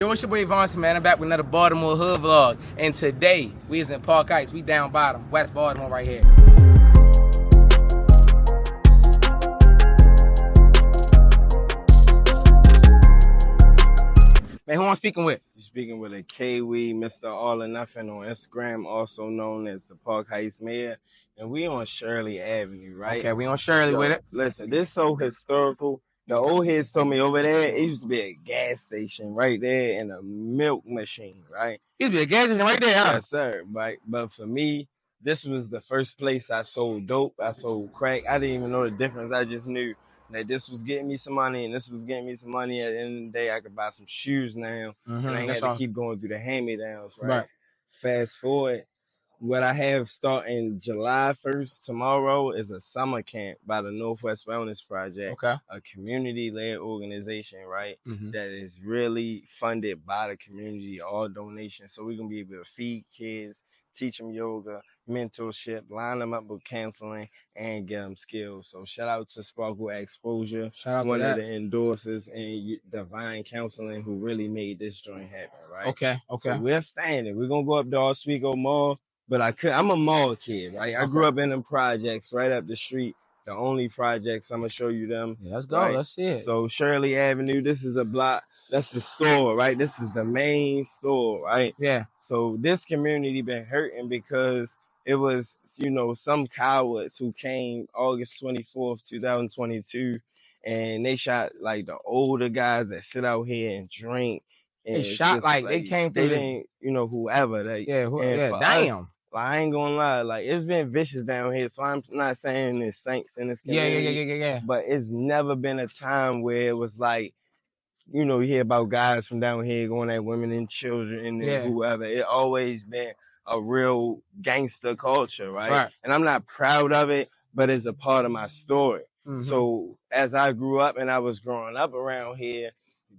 So it's your boy Vontee, man. I'm back with another Baltimore hood vlog. And today, we is in Park Heights. We down bottom, West Baltimore right here. Man, who I'm speaking with? You're speaking with a Kiwi, Mr. All or Nothing on Instagram, also known as the Park Heights Mayor. And we on Shirley Avenue, right? Okay, we on Shirley with it. Listen, this so historical. The old heads told me over there, it used to be a gas station right there and a milk machine, right? It used to be a gas station right there, huh? Yes, sir. Right. But for me, this was the first place I sold dope. I sold crack. I didn't even know the difference. I just knew that this was getting me some money and this was getting me some money. At the end of the day, I could buy some shoes now. And I ain't had to keep going through the hand-me-downs, right? Fast forward. What I have starting July 1st, tomorrow, is a summer camp by the Northwest Wellness Project, a community-led organization, right, that is really funded by the community, all donations. So we're going to be able to feed kids, teach them yoga, mentorship, line them up with counseling, and get them skills. So shout out to Sparkle Exposure, one of the endorsers, and Divine Counseling, who really made this joint happen, right? Okay. So we're standing. We're going to go up to Oswego Mall. But I'm a mall kid, right? I grew up in them projects right up the street. The only projects, I'm going to show you them. Yeah, let's go. Right? Let's see it. So Shirley Avenue, this is the block. That's the store, right? This is the main store, right? Yeah. So this community been hurting because it was, some cowards who came August 24th, 2022, and they shot like the older guys that sit out here and drink. And they shot like they came through. They didn't, whoever. Damn. I ain't gonna lie, like, it's been vicious down here, so I'm not saying there's saints in this community. Yeah. But it's never been a time where it was like, you hear about guys from down here going at women and children and whoever. It always been a real gangster culture, right? And I'm not proud of it, but it's a part of my story. So as I grew up and I was growing up around here,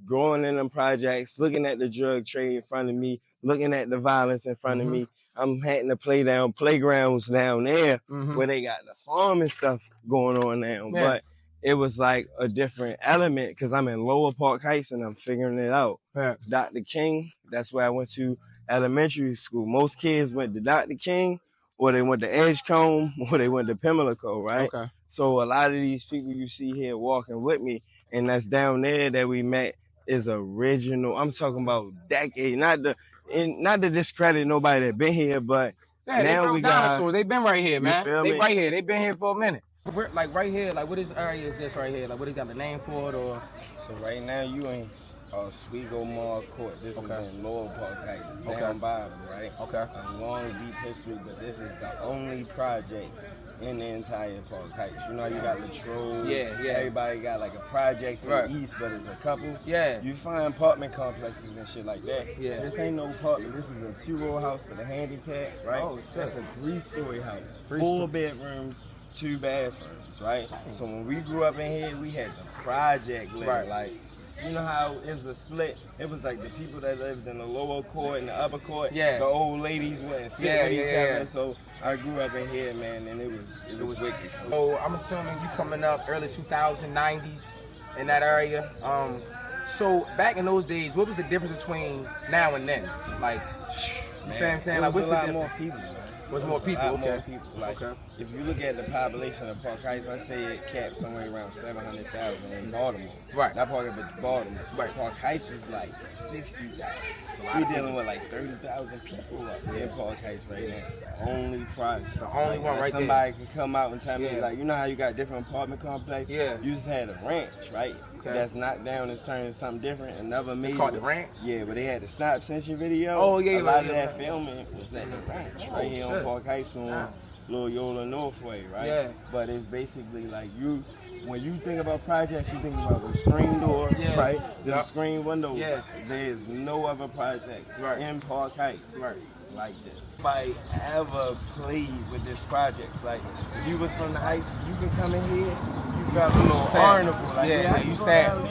growing in them projects, looking at the drug trade in front of me, looking at the violence in front of me, I'm having to play down playgrounds down there where they got the farm and stuff going on now. But it was like a different element because I'm in Lower Park Heights and I'm figuring it out. Dr. King, that's where I went to elementary school. Most kids went to Dr. King or they went to Edgecombe or they went to Pimlico, right? So a lot of these people you see here walking with me, and that's down there that we met, is original. I'm talking about decade, not to discredit nobody that been here, but now we got dinosaurs. They been right here, man. They me? right here. They been here for a minute. So we're like right here. Like what area is this right here? Like what they got the name for it or? So right now you in Oswego Mall Court. This is in Lower Park Heights, down bottom, right? A long deep history, but this is the only project in the entire Park Heights. You know, you got Latrobe. Everybody got like a project in the east, but it's a couple. You find apartment complexes and shit like that. This ain't no apartment. This is a 2-row house for the handicapped, right? Oh, shit. That's a 3-story house. 4 bedrooms, 2 bathrooms, right? So when we grew up in here, we had the project living. Like, you know how it's a split? It was like the people that lived in the lower court and the upper court. The old ladies went and sit with each other. So I grew up in here, man, and it was wicked. So I'm assuming you coming up early 2090s in that area. So back in those days, what was the difference between now and then? Like, you know what I'm saying? Like, what's a lot more people, man. Was more people, more people. Like, if you look at the population of Park Heights, I say it capped somewhere around 700,000 in Baltimore. Not Park Heights, but Baltimore. Park Heights was like 60,000. We dealing with like 30,000 people up in Park Heights right now. The only project. The only one right there. Somebody can come out and tell me, like, you know how you got different apartment complexes? You just had a ranch, right? That's knocked down and turned into something different. Another made. It's called the ranch? Yeah, but they had the Snap Century video. Oh, yeah. A lot of that filming was at the ranch right here on Park Heights on Little Yola Northway, right? But it's basically like when you think about projects, you think about the screen doors, right? The screen windows. There's no other projects in Park Heights like this. Nobody ever played with this project. Like, if you was from the Heights, you can come in here, you felt a little honorable. Like, you stand.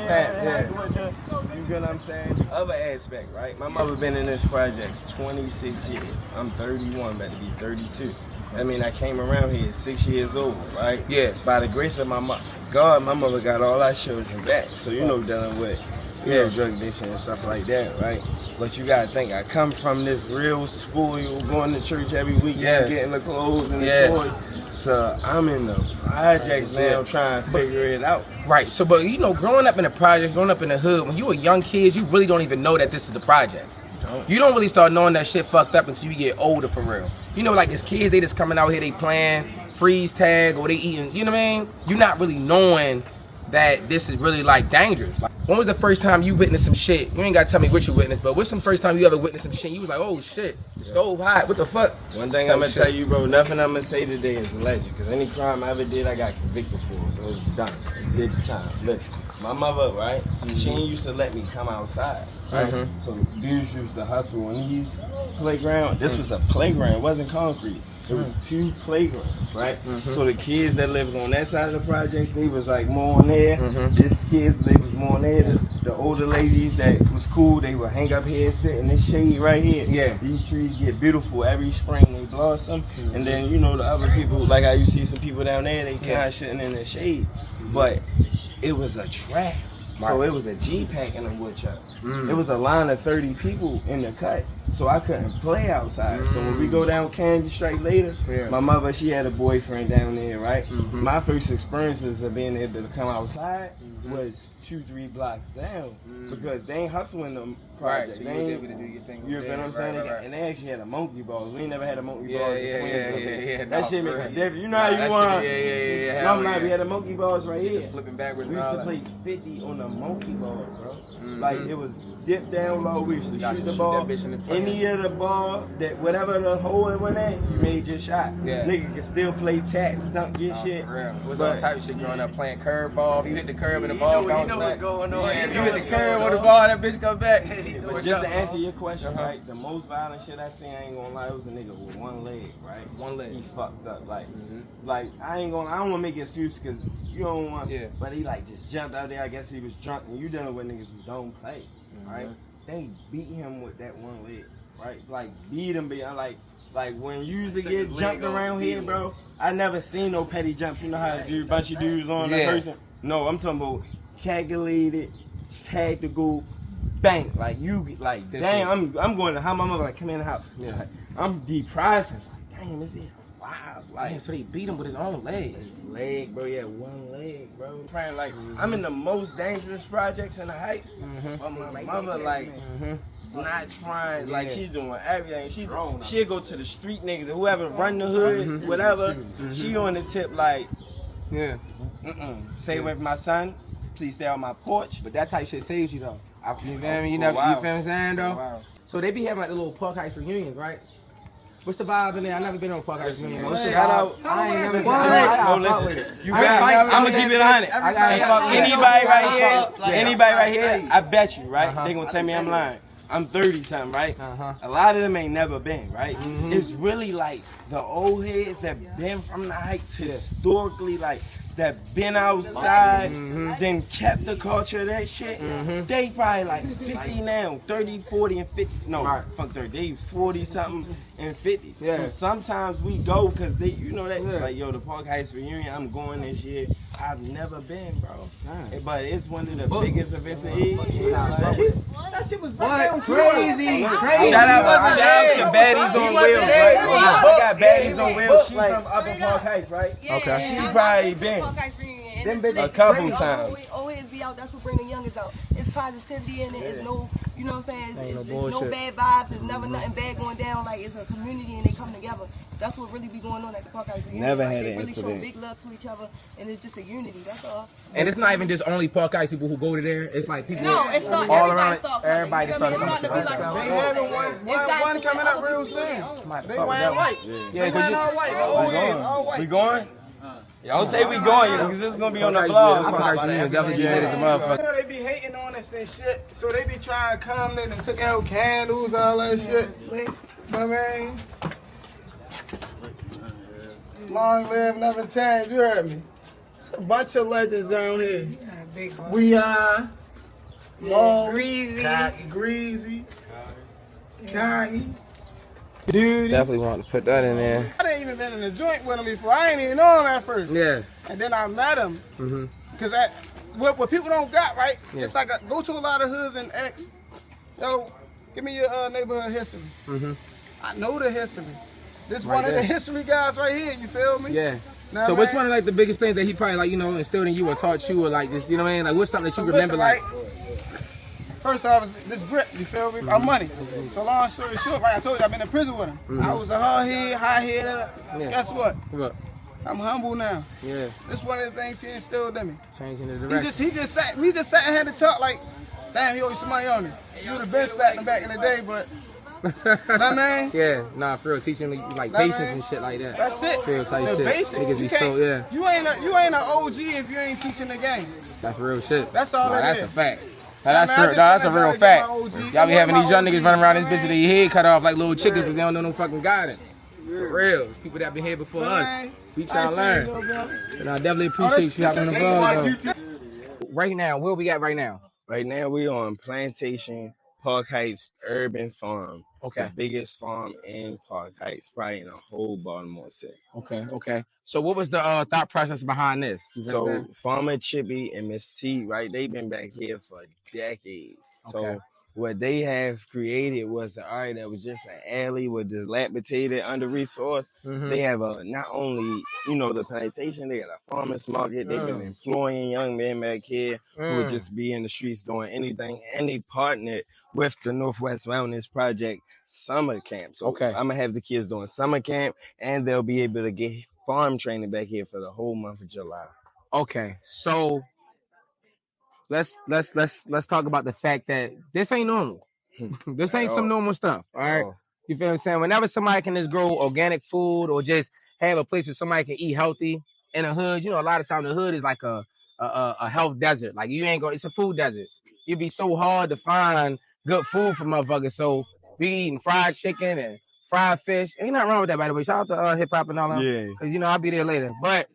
You get what I'm saying? Other aspect, right? My mother been in this project 26 years. I'm 31, about to be 32. I mean, I came around here at 6 years old, right? By the grace of my God, my mother got all our children back. So, dealing with you know, drug addiction and stuff like that, right? But you gotta think, I come from this real spoiled, going to church every weekend, getting the clothes and the toys. So I'm in the projects now trying to figure it out. Right. So, but you know, growing up in the projects, growing up in the hood, when you were young kids, you really don't even know that this is the projects. You don't really start knowing that shit fucked up until you get older for real. You know, like as kids, they just coming out here, they playing freeze tag or they eating, you know what I mean? You're not really knowing that this is really like dangerous. Like, when was the first time you witnessed some shit? You ain't gotta tell me what you witnessed, but what's the first time you ever witnessed some shit? You was like, oh shit, the stove hot, what the fuck? One thing I'm gonna tell you, bro, nothing I'm gonna say today is alleged, because any crime I ever did, I got convicted for, so it's done. Did the time. Listen, my mother, right, she ain't used to let me come outside, right? So dudes used to hustle in these playground. This was a playground, it wasn't concrete. It was 2 playgrounds, right? So the kids that lived on that side of the project, they was like more on there. This kids, they was more on there. The older ladies that was cool, they would hang up here, sit in this shade right here. These trees get beautiful every spring, they blossom. And then, you know, the other people, like how you see some people down there, they kind of sitting in the shade. But it was a track. So it was a G-pack in the wood chucks. It was a line of 30 people in the cut. So I couldn't play outside. So when we go down Candy Strike later, my mother, she had a boyfriend down there, right? My first experiences of being able to come outside was 2-3 blocks down because they ain't hustling them projects. So you was able to do your thing. You know what I'm saying? And they actually had a monkey balls. We ain't never had a monkey balls. That shit makes it different. You know how you want? We had a monkey balls right here. Flipping backwards. We used to play 50 on the monkey balls, bro. Like it was dip down low. We used to shoot the ball. Any of the ball that whatever the hole it went at, you made your shot. Nigga can still play taps, dunk your shit. It was all type of shit growing up, playing curve ball. If you hit the curve and the ball bounce back. What's going on. If you hit the curve on the ball, that bitch come back. But just to answer your question, right? The most violent shit I seen, I ain't gonna lie, it was a nigga with one leg, right? One leg. He fucked up, like I don't wanna make an excuse because you don't want. But he like just jumped out there. I guess he was drunk, and you dealing with niggas who don't play, right? They beat him with that one leg, right? Like beat him, like when you usually get jumped around here, bro. I never seen no petty jumps. You know how a bunch of dudes on that person. No, I'm talking about calculated, tactical, bang. Like you be like, damn, I'm going to how my mother like come in the house. Like, I'm depressed. It's like, damn, is this wow? Like, so they beat him with his own leg. His leg, bro. Yeah, one leg, bro. Like I'm in the most dangerous projects in the Heights. But my mother like. Not trying, like she's doing everything. She'll go to the street niggas, whoever run the hood, whatever. She on the tip like, stay with my son. Please stay on my porch. But that type shit saves you though. You feel me? You feel what I'm saying though? So they be having like the little Park Heights reunions, right? What's the vibe in there? I never been on Park Heights reunion. Shout out. I ain't never been. Listen, you got. I'm gonna keep it on it. Anybody right here, I bet you, right? They gonna tell me I'm lying. I'm 30 something, right? A lot of them ain't never been, right? It's really like the old heads that been from the Heights historically, like that been outside, then kept the culture of that shit. They probably like 50 now, 30, 40, and 50. No, fuck 30. They 40 something and 50. So sometimes we go because they, you know that, like yo, the Park Heights reunion. I'm going this year. I've never been, bro. But it's one of the biggest events of the year. That shit was crazy. Shout out to Baddies on Wheels, right? I got Baddies on Wheels. She from Upper Park Heights, right? Okay. She probably been a couple times. Always be out. That's what bring the youngest out. It's positivity in it. It's no, you know what I'm saying? It's no bad vibes. There's never nothing bad going down. Like it's a community and they come together. That's what really be going on at the Park Heights reunion. Never like, had they an really incident. show big love to each other, and it's just a unity. That's all. And it's not even just only Park Heights people who go to there. It's like people it's not all around. Everybody Started coming. They having one coming up real soon. They wearing white. Yeah, wearing all white. All white. We going? Don't say we going, because this is going to be on the vlog. They be hating on us and shit, so they be trying to come in and took out candles, all that shit. But man, long live, never change, you heard me. It's a bunch of legends down here. We are Greasy, Connie. Dude, Definitely want to put that in there. I didn't even been in the joint with him before. I didn't even know him at first. Yeah. And then I met him. Because what people don't got, right? Yeah. It's like go to a lot of hoods and ask, yo, give me your neighborhood history. I know the history. This right one there. Of the history guys right here, you feel me? Yeah. So what's one of like the biggest things that he probably like, you know, instilled in you or taught you or like just, you know what I mean? Like what's something that you remember like? First off, this grip, you feel me? Our money. So long story short, right, I told you I've been in prison with him. I was a high head. Guess what? I'm humble now. Yeah. This one of the things he instilled in me. Changing the direction. We just sat and had to talk like, damn, he owes some money on me. You would have been slapping back in the day, but know what I mean? Yeah, nah, for real, teaching me like patience and shit like that. That's it. For real type shit. Basics, niggas be so You ain't an OG if you ain't teaching the game. That's real shit. That's all that's a fact. That's a real fact. Y'all be having these young niggas running around this bitch with their head cut off like little chickens because they don't know no fucking guidance. For real. People that been here before us. We trying to learn. And I definitely appreciate you having the vlog. Right now, where we at right now? Right now, we on Plantation Park Heights Urban Farm. Okay. The biggest farm in Park Heights, probably in the whole Baltimore city. Okay. So what was the thought process behind this? So Farmer Chippy and Miss T, right, they've been back here for decades. So what they have created was an area that was just an alley with dilapidated, under-resourced. They have not only, you know, the plantation, they got a farmer's market. They've been employing young men back here who would just be in the streets doing anything. And they partnered with the Northwest Wellness Project summer camp. So I'm going to have the kids doing summer camp, and they'll be able to get farm training back here for the whole month of July. Okay, so let's talk about the fact that this ain't normal. This ain't some normal stuff. All right, you feel what I'm saying? Whenever somebody can just grow organic food or just have a place where somebody can eat healthy in a hood, you know, a lot of times the hood is like a health desert. Like you ain't it's a food desert. It'd be so hard to find good food for motherfuckers. So we eating fried chicken and fried fish. Ain't nothing wrong with that, by the way. Shout out to hip hop and all that. Yeah. Cause you know I'll be there later. But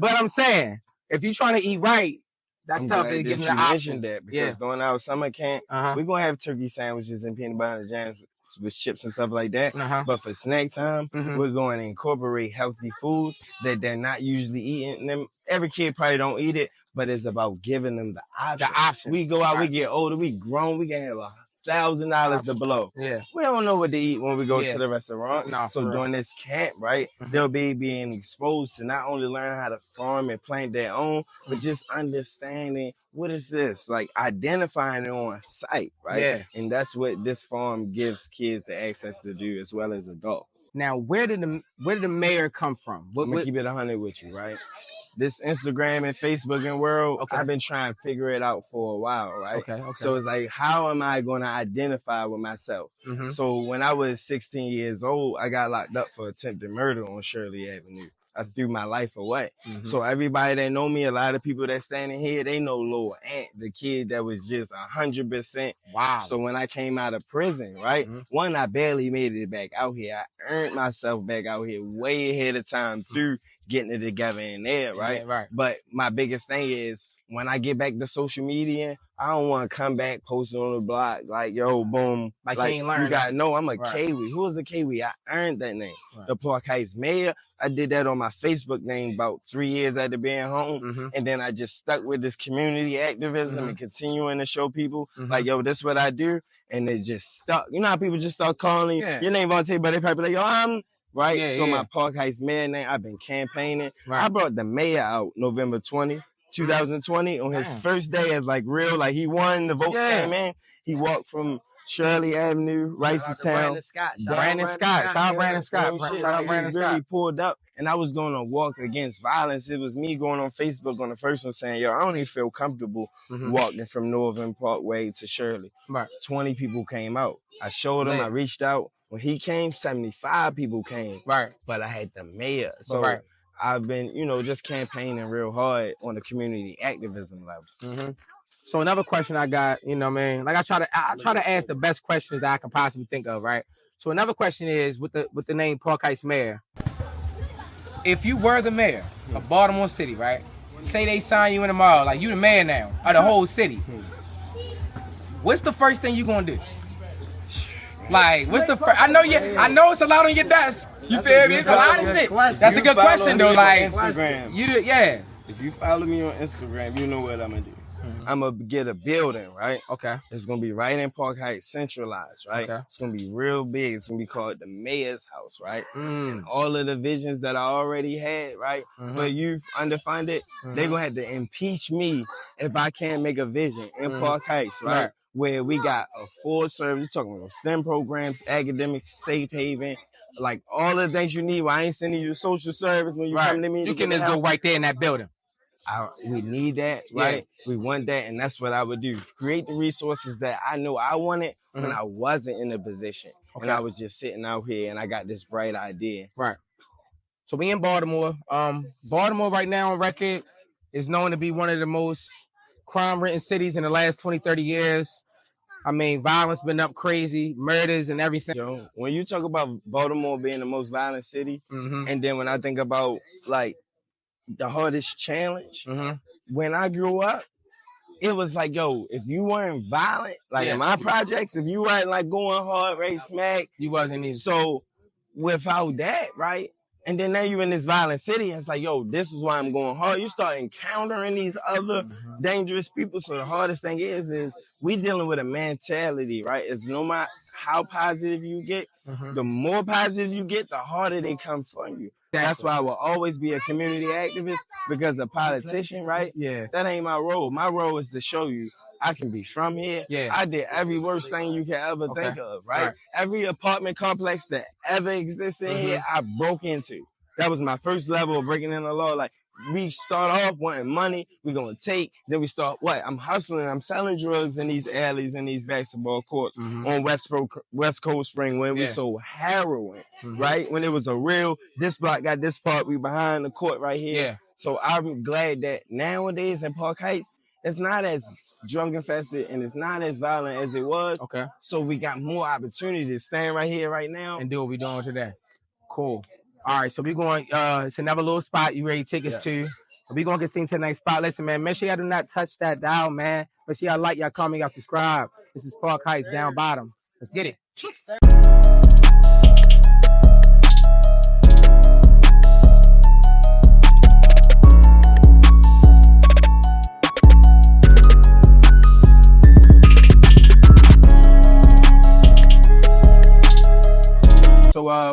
I'm saying, if you're trying to eat right, that's tough. It gives you the option. Mentioned that because during our summer camp, we're gonna have turkey sandwiches and peanut butter and jams with chips and stuff like that. But for snack time, we're going to incorporate healthy foods that they're not usually eating. And every kid probably don't eat it, but it's about giving them the option. We go out, we get older, we grown, we can have $1,000 to blow. Yeah. We don't know what to eat when we go to the restaurant. So during this camp, right, they'll be being exposed to not only learn how to farm and plant their own, but just understanding what is this, like identifying it on site, right? Yeah. And that's what this farm gives kids the access to do as well as adults. Now, where did the mayor come from? I'm gonna keep it 100 with you, right? This Instagram and Facebook and world, I've been trying to figure it out for a while, right? Okay. So it's like, how am I going to identify with myself? So when I was 16 years old, I got locked up for attempted murder on Shirley Avenue. I threw my life away. So everybody that know me, a lot of people that standing here, they know Lil Ant, the kid that was just 100%. Wow. So when I came out of prison, right, one, I barely made it back out here. I earned myself back out here way ahead of time through getting it together in there, right? Right. But my biggest thing is when I get back to social media, I don't want to come back posting on the block like, yo, boom. Like you ain't learned. You got to know I'm a Kiwi. Who is a Kiwi? I earned that name. The Park Heights mayor. I did that on my Facebook name about 3 years after being home. And then I just stuck with this community activism and continuing to show people like, yo, this is what I do. And it just stuck. You know how people just start calling you? Your name Vontee, but they probably like, yo, I'm right. Yeah, so my Park Heights mayor name, I've been campaigning. I brought the mayor out November 20, 2020 on his first day as like real, like he won the votes came in. He walked from Shirley Avenue, Ricestown. Brandon Scott. Shout out Brandon Scott. Shout out Brandon Scott. Really pulled up and I was going to walk against violence. It was me going on Facebook on the first one saying, yo, I don't even feel comfortable walking from Northern Parkway to Shirley. 20 people came out. I showed them, I reached out. When he came, 75 people came. Right. But I had the mayor. So I've been, you know, just campaigning real hard on the community activism level. So another question I got, you know what I mean? Like I try to ask the best questions that I can possibly think of, right? So another question is with the name Park Heights Mayor. If you were the mayor of Baltimore City, right? Say they sign you in tomorrow, like you the mayor now of the whole city. What's the first thing you gonna do? Like, what's the first? I know it's a lot on your desk. You feel me? It's a lot of shit. That's a good question though. Like, Instagram. You do, If you follow me on Instagram, you know what I'm gonna do. I'm gonna get a building, right? Okay. It's gonna be right in Park Heights, centralized, right? Okay. It's gonna be real big. It's gonna be called the Mayor's House, right? And all of the visions that I already had, right? But you've underfunded, they're gonna have to impeach me if I can't make a vision in Park Heights, right? Where we got a full service, you're talking about STEM programs, academics, safe haven, like all the things you need. Where I ain't sending you social service when you come to me. You can just go right there in that building. We need that, right? Yeah. We want that, and that's what I would do. Create the resources that I know I wanted when I wasn't in a position. And I was just sitting out here, and I got this bright idea. Right. So we in Baltimore. Baltimore right now on record is known to be one of the most crime-ridden cities in the last 20, 30 years. I mean, violence been up crazy, murders and everything. Joe, when you talk about Baltimore being the most violent city, and then when I think about, like, the hardest challenge, when I grew up, it was like, yo, if you weren't violent, like in my projects, if you weren't like going hard, right, smack, you wasn't either. So without that, right? And then now you're in this violent city, and it's like, yo, this is why I'm going hard. You start encountering these other dangerous people. So the hardest thing is we dealing with a mentality, right? It's no matter how positive you get, the more positive you get, the harder they come for you. That's why I will always be a community activist, because a politician, right? Yeah. That ain't my role. My role is to show you I can be from here. Yeah. I did every worst thing you can ever think of, right? Every apartment complex that ever existed here, I broke into. That was my first level of breaking in the law. Like, we start off wanting money, we're going to take, then we start, I'm hustling, I'm selling drugs in these alleys, in these basketball courts on West Coast Spring, when we sold heroin, right? When it was a real, this block got this part, we behind the court right here. Yeah. So I'm glad that nowadays in Park Heights, it's not as drug infested and it's not as violent as it was. Okay. So we got more opportunity to stand right here, right now. And do what we're doing today. Cool. All right, so we're going, it's another little spot you ready to take us to. We're going to get seen to the next spot. Listen, man, make sure y'all do not touch that dial, man. Make sure y'all like, y'all comment, y'all subscribe. This is Park Heights, down bottom. Let's get it.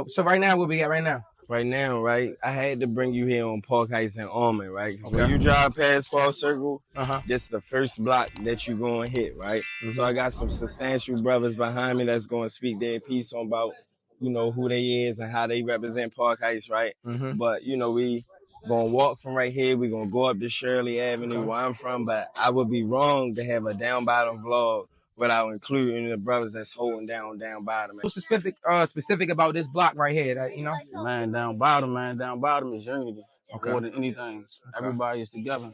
So right now, where we at right now? Right now, right, I had to bring you here on Park Heights and Almond, right? Because when you drive past Fall Circle, this is the first block that you're going to hit, right? So I got some substantial brothers behind me that's going to speak their piece on about, you know, who they is and how they represent Park Heights, right? But, you know, we going to walk from right here. We're going to go up to Shirley Avenue, where I'm from. But I would be wrong to have a down bottom vlog without including the brothers that's holding down bottom. What's specific about this block right here, that, you know? Man, down bottom is unity more than anything. Everybody is together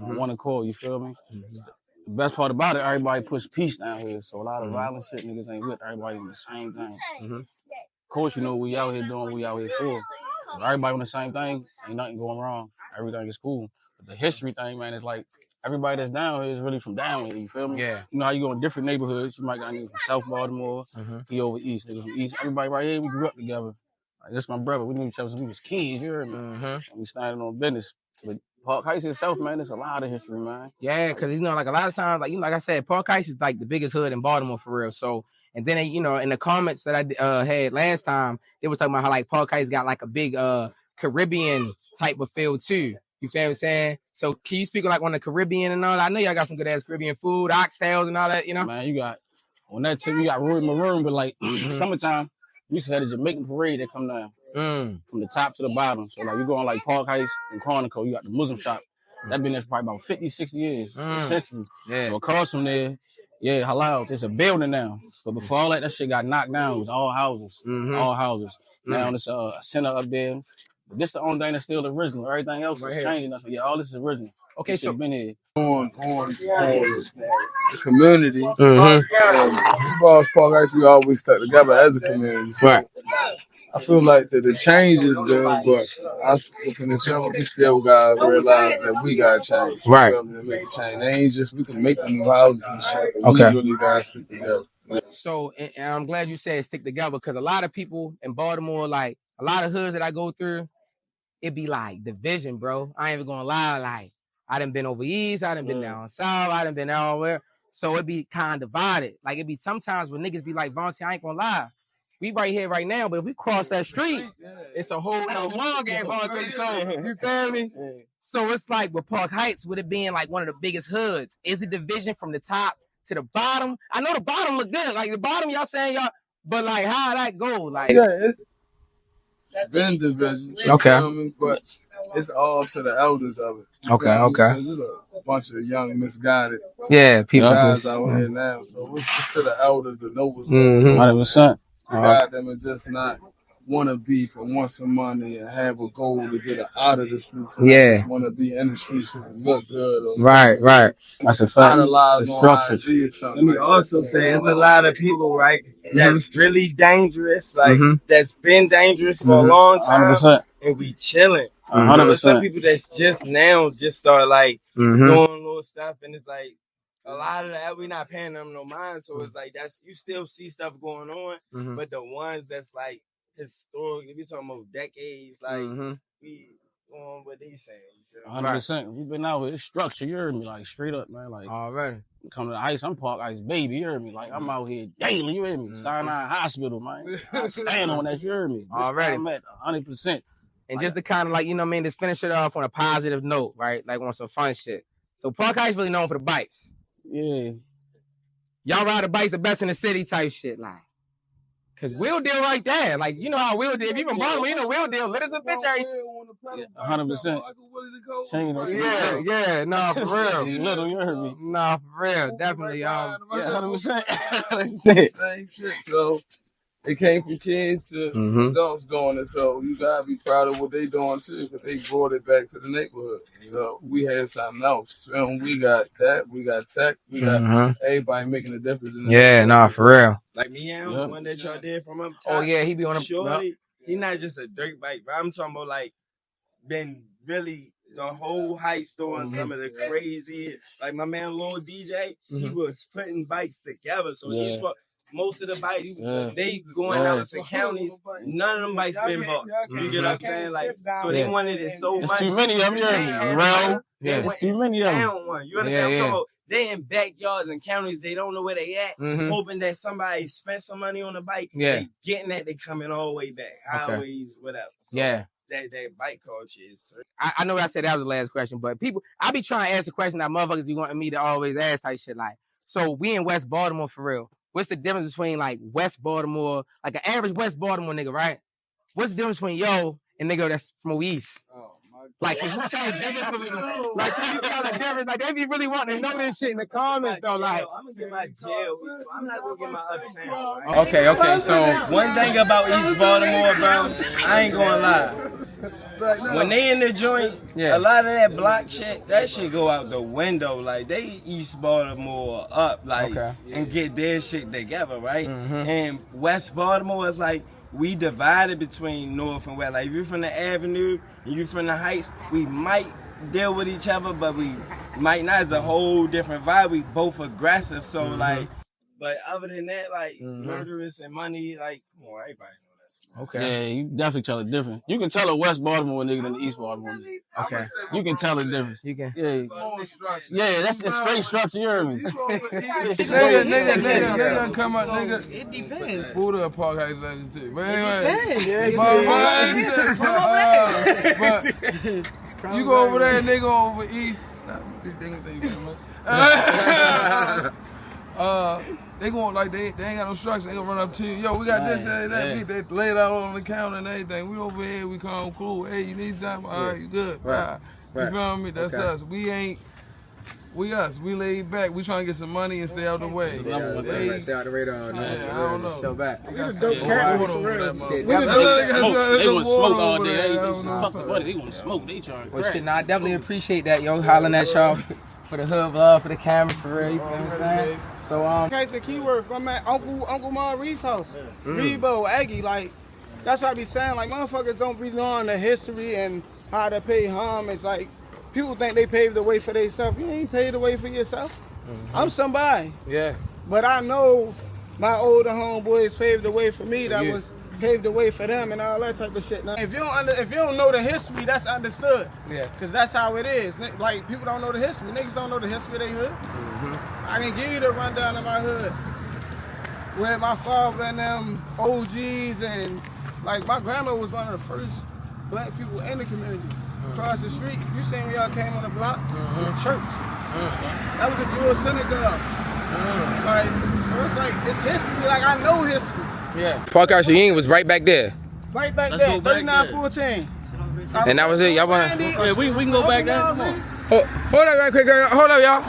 on one accord, you feel me? The best part about it, everybody push peace down here, so a lot of violent shit niggas ain't with. Everybody on the same thing. Of course, you know, we out here doing what we out here for. If everybody on the same thing, ain't nothing going wrong. Everything is cool. But the history thing, man, is like, everybody that's down here is really from down here, you feel me? Yeah. You know how you go in different neighborhoods, you might got niggas from South Baltimore, he over East, niggas from East. Everybody right here, we grew up together. Like, this my brother, we knew each other since we was kids, you heard me? And we standing on business. But Park Heights itself, man, there's a lot of history, man. Yeah, because, you know, like a lot of times, like, you know, like I said, Park Heights is like the biggest hood in Baltimore for real. So, and then, you know, in the comments that I had last time, they was talking about how like Park Heights got like a big Caribbean type of feel too. You feel what I'm saying? So can you speak like on the Caribbean and all that? I know y'all got some good ass Caribbean food, oxtails and all that, you know? Man, you got, on that tip, you got Roy Maroon, but like summertime, we used to have a Jamaican parade that come down from the top to the bottom. So like you go on like Park Heights and Quantico, you got the Muslim shop. That been there for probably about 50, 60 years. It's history. Yeah. So across from there, halal, it's a building now. But before all that shit got knocked down. It was all houses. All houses. Now there's a center up there. But this the only thing that's still original. Everything else is changing. Yeah, all this is original. Okay, this so been here. On the community. As far as Park Heights, we always stuck together as a community. So I feel like that the change is good, but us from the jump, we still gotta realize that we gotta change. Right. To make a change. They ain't just, we can make the new houses and shit, but we really gotta stick together. So, and I'm glad you said stick together, because a lot of people in Baltimore, like a lot of hoods that I go through, it be like division, bro. I ain't even gonna lie, like I done been over east, I done been down south, I done been everywhere. So it be kind of divided. Like it be sometimes when niggas be like, Vontee, I ain't gonna lie. We right here right now, but if we cross that street, it's a whole nother ball game, Vontee. So you feel me? So it's like with Park Heights, with it being like one of the biggest hoods, is the division from the top to the bottom? I know the bottom look good. Like the bottom, y'all saying y'all, but like how that go? Like it's been division. Okay. But it's all to the elders of it. Okay. There's a bunch of young misguided People guys out here now. So it's to the elders to know what's going on. 100%. To guide them and just not want to beef and want some money and have a goal to get it out of the streets. And just want to be in the streets to look good. Or Right. That's a fact. Idolize on IG or something. Let me also say, there's a lot of people, right, that's really dangerous, like, that's been dangerous for a long time, 100%. and we chilling. 100%. So some people that's just now just start, like, doing little stuff, and it's like, a lot of that, we not paying them no mind, so it's like, that's, you still see stuff going on, but the ones that's, like, historic, if you're talking about decades, like, we on what they saying. 100%. We've been out here. It's structure. You heard me, like straight up, man. Like already. Come to the ice. I'm Park Ice, baby. You heard me. Like I'm out here daily. You heard me. Sinai Hospital, man. I stand on that. You heard me. Already. I'm at 100%. And just to kind of like, you know what I mean, just finish it off on a positive note, right? Like on some fun shit. So Park Ice really known for the bikes. Yeah. Y'all ride the bikes the best in the city type shit, like. Cause Wheel Deal right there. Like, you know how Wheel Deal, if you from Baltimore, you know Wheel Deal. Lit us a bitch ass. 100%. Yeah, nah, for real. Little, you heard me. Nah, for real. Definitely, 100%. Same shit. So it came from kids to adults doing it. So you gotta be proud of what they doing too, because they brought it back to the neighborhood. So we had something else. So we got that. We got tech. We got everybody making a difference. In the for real. Like me, the one that y'all did from up top. Oh yeah, he be on a shorty. He not just a dirt bike, but I'm talking about like been really the whole Heights doing some of the crazy. Like my man Lil DJ, he was putting bikes together. So these most of the bikes, they going out to counties. None of them bikes been bought. You get what I'm saying? Like, so they wanted it so much. Too many of them, you heard me. It's too many of them. You understand what I'm talking about? They in backyards and counties, they don't know where they at, hoping that somebody spent some money on the bike. They getting that, they coming all the way back. Highways, whatever. So that bike culture is. I know I said that was the last question, but people, I be trying to ask a question that motherfuckers be wanting me to always ask type shit like, so we in West Baltimore for real. What's the difference between like West Baltimore, like an average West Baltimore nigga, right? What's the difference between yo and nigga that's from East? Like, can you tell the difference? Like, can you tell the difference? Like, they be really wanting to know this shit in the comments, though. Like, I'm gonna get my jail, so I'm not gonna get my uptown. Right? Okay. So, one thing about East Baltimore, bro, I ain't gonna lie. When they in the joint, a lot of that block shit, that shit go out the window. Like, they East Baltimore up, like, and get their shit together, right? And West Baltimore is like, we divided between North and West. Like, if you're from the Avenue and you from the Heights, we might deal with each other, but we might not. It's a whole different vibe. We both aggressive, so like, but other than that, like, murderous and money, like, come on, everybody know that. Okay. Yeah, you definitely tell it different. You can tell a West Baltimore nigga than the East Baltimore nigga. Okay. You can tell the difference. You can. Yeah, that's a straight structure, you heard me. Nigga, come up, nigga. It depends. Buddha and Park Heights legend too. But anyway. But you go over there and they go over east. Stop. They going like they ain't got no structure. They gonna run up to you. Yo, we got this and that. They lay it out on the counter and everything. We over here. We come cool. Hey, you need something? All right, you good? Right. You feel me? That's us. We ain't. We us. We laid back. We trying to get some money and stay out the way. Stay out the radar. I don't know. Show back. They got dope cat for real. They want smoke all day. Fuck the buddy. They want smoke. They trying to crack. Well, shit, I definitely appreciate that, yo. Hollering at y'all for the hood love, for the camera, for real. You feel what I'm saying? So, Okay, so keyword from my Uncle Ma Reed's house. Rebo, Aggie, like, that's what I be saying. Like, motherfuckers don't be knowing the history and how to pay homage. Like, people think they paved the way for themselves. You ain't paved the way for yourself. I'm somebody. Yeah. But I know my older homeboys paved the way for me that was paved the way for them and all that type of shit. Now, if you don't know the history, that's understood. Yeah. Cause that's how it is. Like people don't know the history. Niggas don't know the history of their hood. I can give you the rundown of my hood. Where my father and them OGs and like my grandma was one of the first black people in the community. Across the street, you seen when y'all came on the block? It's a church. That was a Jewish synagogue. Like, so it's like, it's history. Like, I know history. Yeah. Park House Union was right back there. Right back there, 3914. And that was it. Y'all want? Yeah, we can go back there. Come on. Hold up, right quick, girl. Hold up, y'all.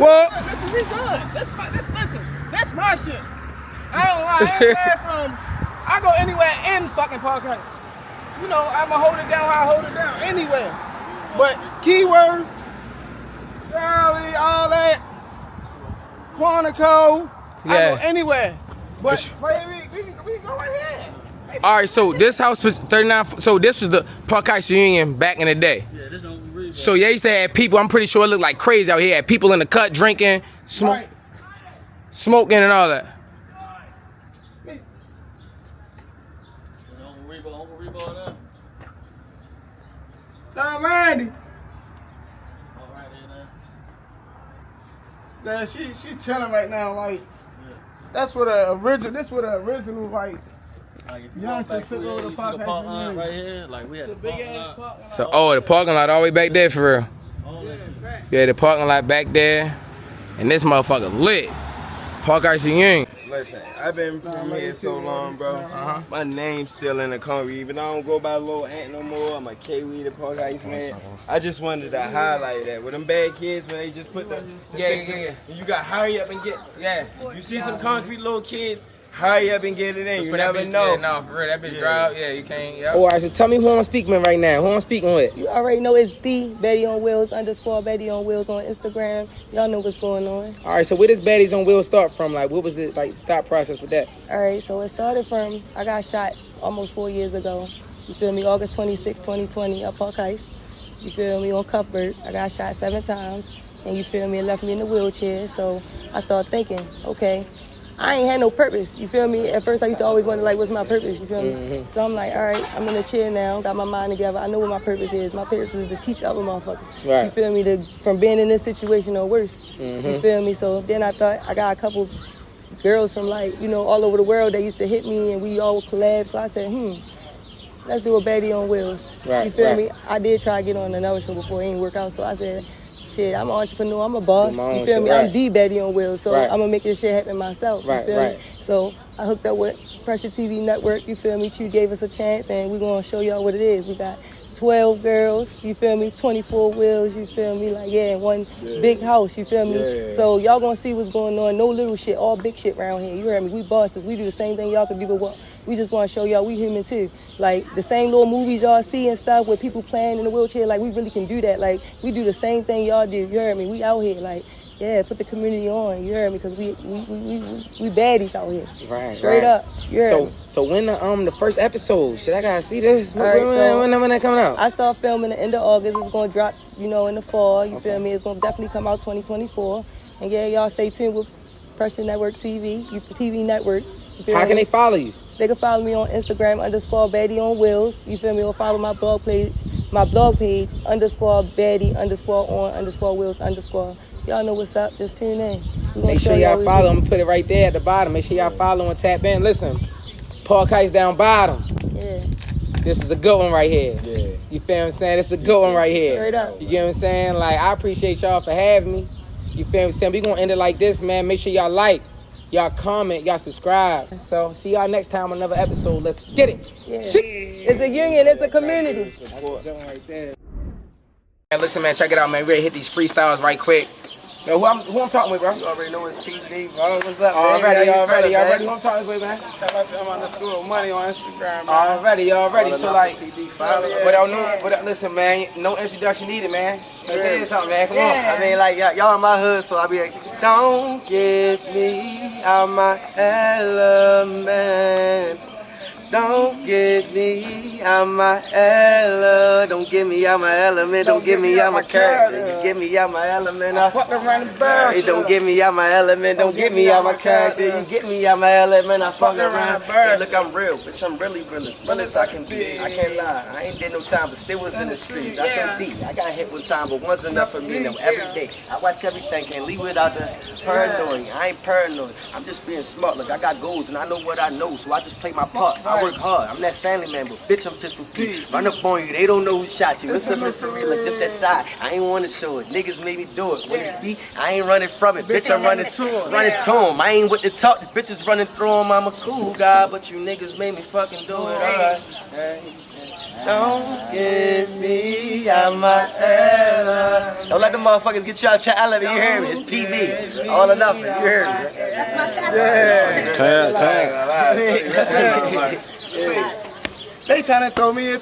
Well, listen, we good. Listen, that's my shit. I don't lie. Anywhere from, I go anywhere in fucking Park House. You know, I'ma hold it down how I hold it down. Anywhere. But keyword, Shirley, all that, Quantico, I go anywhere. But we can go right here. All right, so this house was 39. So this was the Park House Union back in the day. Yeah, this on real. So yeah, used to have people. I'm pretty sure it looked like crazy out here. Had people in the cut drinking, smoking, and all that. Randy. Yeah, she chilling right now. Like that's what the original like. Like if you Young walk back sit through over here, the you see the park lot Union. right here. Like we had the big parking ass lot. parking lot. So the parking lot all the way back there for real. All that shit. Yeah, the parking lot back there, and this motherfucker lit. Park House Union. Listen, I've been from here so long, bro. My name's still in the country. Even though I don't go by Lil Ant no more, I'm a K-Weed the Park Ice man. I just wanted to highlight that. With them bad kids, when they just put the Yeah. you got hurry up and get. Yeah. You see some concrete little kids, hurry up and get it in. You For that never bitch, know. Yeah, no, for real, that bitch drive. Yeah, you can't. Yeah. All right, so tell me who I'm speaking with right now. Who I'm speaking with? You already know it's the Betty on Wheels _ Betty on Wheels on Instagram. Y'all know what's going on. All right, so where does Baddies on Wheels start from? Like, what was it, like, thought process with that? All right, so it started from, I got shot almost 4 years ago. You feel me? August 26, 2020, up Park Ice. You feel me? On Cuthbert. I got shot 7 times. And you feel me? It left me in the wheelchair. So I started thinking, okay, I ain't had no purpose. You feel me? At first I used to always wonder, like, what's my purpose? You feel me? So I'm like, all right, I'm in a chair now, got my mind together. I know what my purpose is. My purpose is to teach other motherfuckers. Right. You feel me? From being in this situation or worse. You feel me? So then I thought, I got a couple girls from, like, you know, all over the world that used to hit me and we all would collab. So I said, let's do a Betty on Wheels. Right, You feel right. me? I did try to get on another show before it ain't work out. So I said, shit, I'm an entrepreneur, I'm a boss. My own You feel shit, me? right. I'm the Betty on Wheels. So Right. I'm gonna make this shit happen myself. You Right, feel right. me? So I hooked up with Pressure TV Network, you feel me? She gave us a chance and we're gonna show y'all what it is. We got 12 girls, you feel me? 24 wheels, you feel me? Like, yeah, one big house, you feel me? Yeah. So y'all gonna see what's going on. No little shit, all big shit around here. You heard me? We bosses. We do the same thing y'all can do, but what? We just wanna show y'all we human too. Like, the same little movies y'all see and stuff with people playing in the wheelchair, like, we really can do that. Like, we do the same thing y'all do. You heard me? We out here, like, yeah, put the community on. You heard me? Because we baddies out here. Right, Straight right. up. You heard me? So when the first episode? Shit, I gotta see this. All right, so when that coming out? I start filming the end of August. It's gonna drop, you know, in the fall. You feel me? It's gonna definitely come out 2024. And yeah, y'all stay tuned with Pressure Network TV, TV Network. You feel How me? can they follow you? They can follow me on Instagram _ Baddy on Wheels. You feel me? Or follow my blog page _ Baddy _ Wheels _ Y'all know what's up. Just tune in. We gonna Make show sure y'all what follow. we I'm gonna put it right there at the bottom. Make sure y'all follow and tap in. Listen, Park Ice down bottom. do. Yeah. This is a good one right here. Yeah. You feel what I'm saying? This is a good one right here. Straight up. You get what I'm saying? Like, I appreciate y'all for having me. You feel what I'm saying? We gonna end it like this, man. Make sure y'all like, y'all comment, y'all subscribe. So see y'all next time on another episode. Let's get it. Yeah. It's a union. It's a community. Man, listen, man, check it out, man. We ready to hit these freestyles right quick. Yo, who I'm talking with, bro? You already know it's PD, bro. What's up, Already. Y'all Who I'm talking with, man? I'm underscore money on Instagram, man. Already. So like, PD, without listen, man. No introduction needed, man. Let's say something, man. Come on. I mean, like, y'all in my hood, so I be like, don't get me out my element. Don't get me out my Ella. Don't get me out my element. Don't get me out my character. You get me out my element. I fuck around the bird. Hey, don't get me out my element. Don't get me out my character. You get me out my element. I fuck around. Hey, look, I'm real, bitch. I'm really realest. Realest I can be. I can't lie. I ain't did no time, but still was in the streets. I said D. I got hit one time, but one's enough for me. Now every day I watch everything. Can't leave without the paranoid. I ain't paranoid. I'm just being smart. Look, I got goals and I know what I know, so I just play my part. I work hard. I'm that family man, but bitch, I'm Pistol P. Run up on you, they don't know who shot you. It's a mystery, look, just that side. I ain't want to show it. Niggas made me do it. When it be, I ain't running from it. Bitch, I'm running to him. I ain't with the talk. This bitch is running through him. I'm a cool guy, but you niggas made me fucking do it. Alright. Don't get me out my Ella. Don't let the motherfuckers get you out your element. You hear me? It's PB. All or nothing. You hear me? Yeah. Tag. They tryna throw me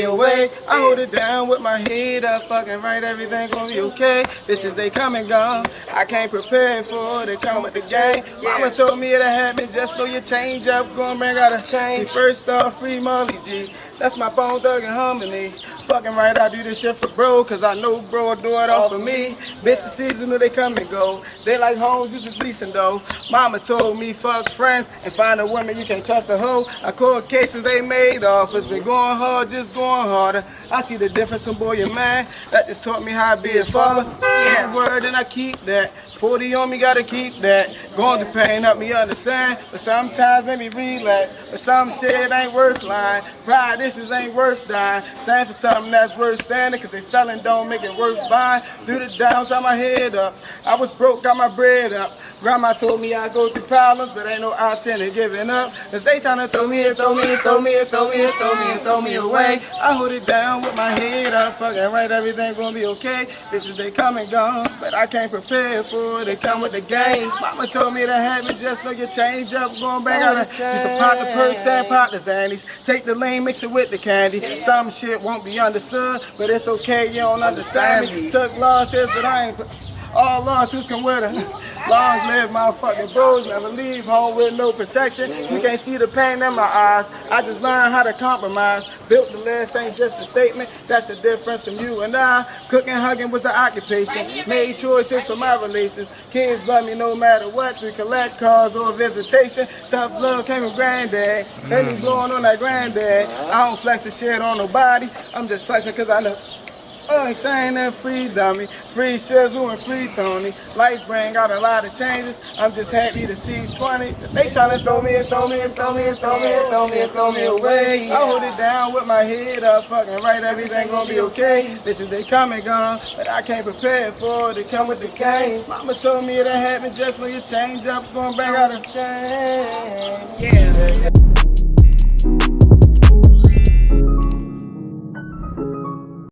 away. I hold it down with my head up, fucking right, everything gonna be okay. Bitches, they come and gone. I can't prepare for it, they come with the game. Mama told me it'll happen, just know you change up, gonna bring out a change. See, first off, free Molly G. That's my Bone Thug and Harmony. Fucking right, I do this shit for bro, cause I know bro will do it all for me. Bitches seasonal, they come and go. They like homes, this is leasing though. Mama told me fuck friends and find a woman you can't trust a hoe. I call cases they made off. It's been going hard, just going harder. I see the difference in boy and man. That just taught me how to be a father. Yeah, word and I keep that. 40 on me, gotta keep that. Going through pain, help me understand. But sometimes let me relax. But some shit ain't worth lying. Pride issues ain't worth dying. Stand for something that's worth standing, cause they selling don't make it worth buying. Through the downs, got my head up. I was broke, got my bread up. Grandma told me I go through problems, but ain't no option in giving up. Cause they tryna throw me away. I hold it down with my head up, fucking right, everything gonna be okay. Bitches, they come and gone, but I can't prepare for it, they come with the game. Mama told me to have it, just know you change up, going bang out. Used to pop the perks and pop the zannies. Take the lean, mix it with the candy. Some shit won't be understood, but it's okay, you don't understand me. Took losses, but I ain't... All losses come with her. Long live my fucking bros, never leave home with no protection. You can't see the pain in my eyes. I just learned how to compromise. Built the list ain't just a statement. That's the difference from you and I. Cooking, hugging was the occupation. Made choices for my relations. Kids love me no matter what. Through collect calls or visitation. Tough love came from granddad. Take me blowing on that granddad. I don't flex the shit on nobody. I'm just flexing cause I know. Shane and free dummy, free Shizzle and free Tony. Life bring out a lot of changes. I'm just happy to see 20. They tryna throw me away. I hold it down with my head up, fucking right, everything gonna be okay. Bitches, they come and gone, but I can't prepare for it. They come with the game. Mama told me it'll happen, just when you change up, gonna bring out a change. Yeah.